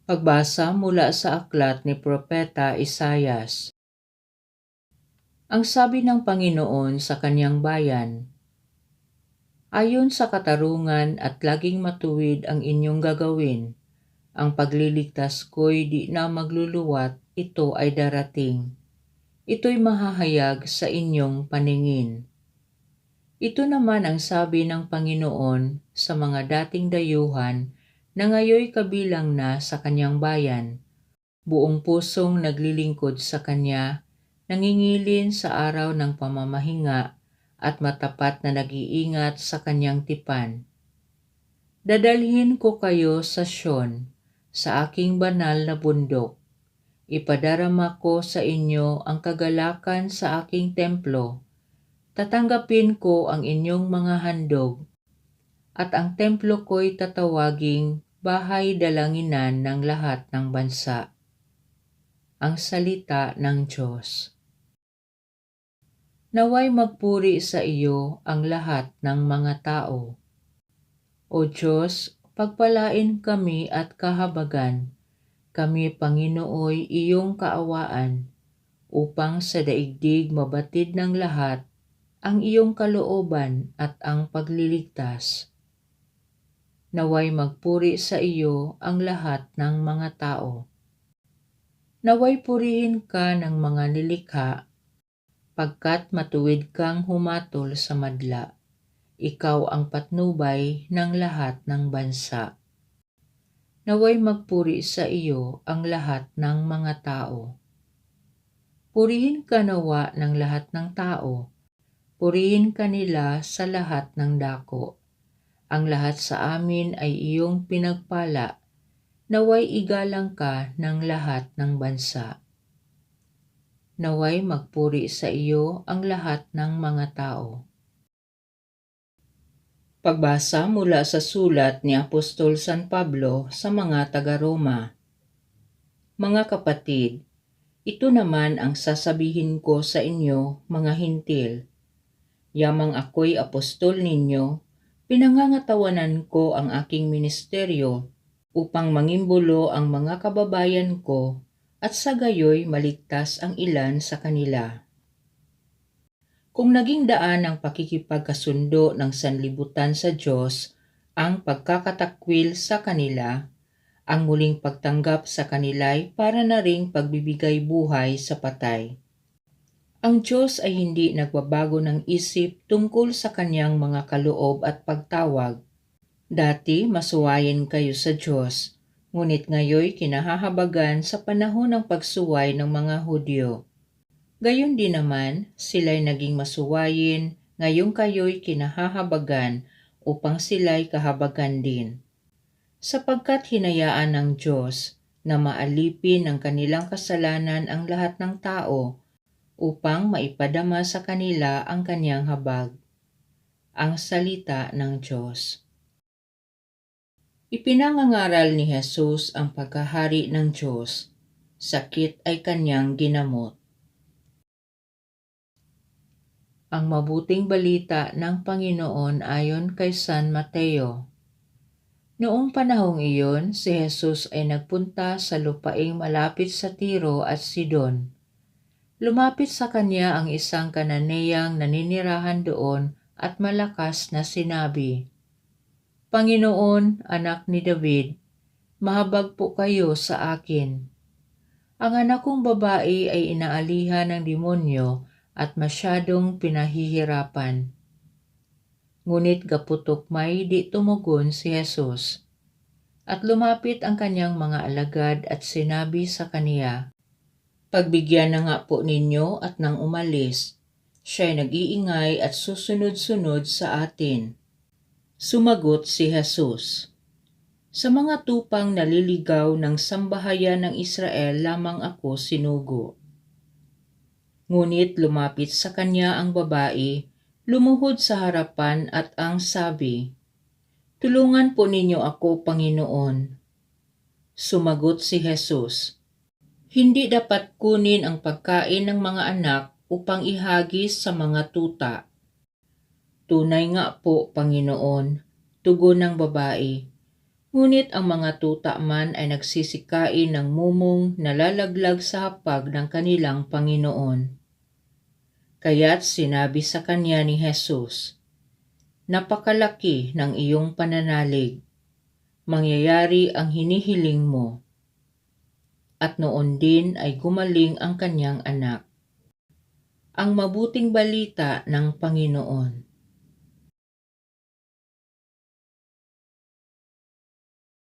Pagbasa mula sa aklat ni Propeta Isayas. Ang sabi ng Panginoon sa kanyang bayan, ayon sa katarungan at laging matuwid ang inyong gagawin, ang pagliligtas ko'y di na magluluwat, ito ay darating. Ito'y mahahayag sa inyong paningin. Ito naman ang sabi ng Panginoon sa mga dating dayuhan na ngayoy kabilang na sa kanyang bayan, buong pusong naglilingkod sa kanya, nangingilin sa araw ng pamamahinga at matapat na nag-iingat sa kanyang tipan. Dadalhin ko kayo sa Sion, sa aking banal na bundok. Ipadarama ko sa inyo ang kagalakan sa aking templo. Tatanggapin ko ang inyong mga handog, at ang templo ko'y tatawaging bahay dalanginan ng lahat ng bansa. Ang salita ng Diyos. Naway magpuri sa iyo ang lahat ng mga tao. O Diyos, pagpalain kami at kahabagan, kami Panginooy iyong kaawaan, upang sa daigdig mabatid ng lahat ang iyong kalooban at ang pagliligtas. Naway magpuri sa iyo ang lahat ng mga tao. Naway purihin ka ng mga nilikha, pagkat matuwid kang humatol sa madla. Ikaw ang patnubay ng lahat ng bansa. Naway magpuri sa iyo ang lahat ng mga tao. Purihin ka nawa ng lahat ng tao. Purihin ka nila sa lahat ng dako. Ang lahat sa amin ay iyong pinagpala. Naway igalang ka ng lahat ng bansa. Naway magpuri sa iyo ang lahat ng mga tao. Pagbasa mula sa sulat ni Apostol San Pablo sa mga taga-Roma. Mga kapatid, ito naman ang sasabihin ko sa inyo, mga hintil. Yamang ako'y apostol ninyo, pinangangatawanan ko ang aking ministeryo upang mangimbulo ang mga kababayan ko at sa gayoy maligtas ang ilan sa kanila. Kung naging daan ng pakikipagkasundo ng sanlibutan sa Diyos ang pagkakatakwil sa kanila, ang muling pagtanggap sa kanila'y para na ring pagbibigay buhay sa patay. Ang Diyos ay hindi nagbabago ng isip tungkol sa kanyang mga kaloob at pagtawag. Dati masuwayin kayo sa Diyos, ngunit ngayoy kinahahabagan sa panahon ng pagsuway ng mga Hudyo. Gayon din naman, sila'y naging masuwayin, ngayong kayo'y kinahahabagan upang sila'y kahabagan din. Sapagkat hinayaan ng Diyos na maalipin ng kanilang kasalanan ang lahat ng tao, upang maipadama sa kanila ang kanyang habag. Ang salita ng Diyos. Ipinangangaral ni Jesus ang pagkahari ng Diyos. Sakit ay kanyang ginamot. Ang mabuting balita ng Panginoon ayon kay San Mateo. Noong panahong iyon, si Jesus ay nagpunta sa lupaing malapit sa Tiro at Sidon. Lumapit sa kanya ang isang Kananeyang naninirahan doon at malakas na sinabi, Panginoon, anak ni David, mahabag po kayo sa akin. Ang anak kong babae ay inaalihan ng demonyo at masyadong pinahihirapan. Ngunit gaputok may di tumugon si Jesus. At lumapit ang kanyang mga alagad at sinabi sa kaniya, Pagbigyan na nga po ninyo at nang umalis, siya'y nag-iingay at susunod-sunod sa atin. Sumagot si Jesus, Sa mga tupang naliligaw ng sambahayan ng Israel lamang ako sinugo. Ngunit lumapit sa kanya ang babae, lumuhod sa harapan at ang sabi, Tulungan po ninyo ako, Panginoon. Sumagot si Jesus, Hindi dapat kunin ang pagkain ng mga anak upang ihagis sa mga tuta. Tunay nga po, Panginoon, tugon ng babae. Ngunit ang mga tuta man ay nagsisikain ng mumong nalalaglag sa hapag ng kanilang Panginoon. Kaya't sinabi sa kanya ni Jesus, "Napakalaki ng iyong pananalig. Mangyayari ang hinihiling mo." At noon din ay gumaling ang kanyang anak. Ang mabuting balita ng Panginoon.